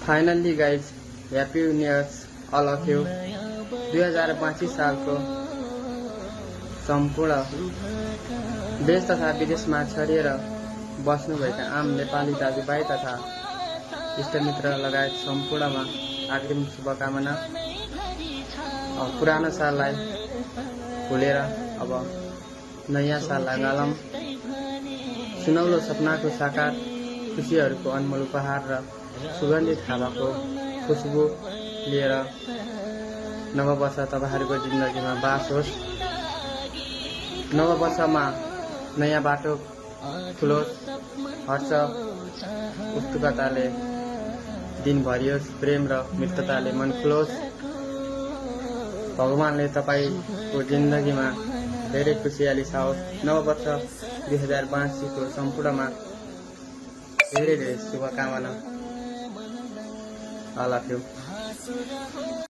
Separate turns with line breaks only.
Finally guys happy new years all of you. 2025 सालको सम्पूर्ण देश तथा विदेशमा छरिएर बस्नुभएका आम नेपाली दाजुभाइ तथा इष्टमित्र लगायत सम्पूर्णमा अग्रिम शुभकामना। पुरानो साललाई भुलेर अब नयाँ साल लगालौं। सुनौलो सपनाको साकार, खुसीहरूको अनमोल उपहार र सुगन्धित हावाको खुशबु लिएर नववर्ष तपाईहरुको जिन्दगीमा बास होस्। नववर्षमा नयाँ बाटो खुलोस्, हर्ष उत्सुकताले दिन भरियोस्, प्रेम र मित्रताले मन खुलोस्। भगवानले तपाईको जिन्दगीमा धेरै खुशियाली छाओस्। नववर्ष 2082 को सम्पूर्णमा धेरै धेरै शुभकामना। I love you.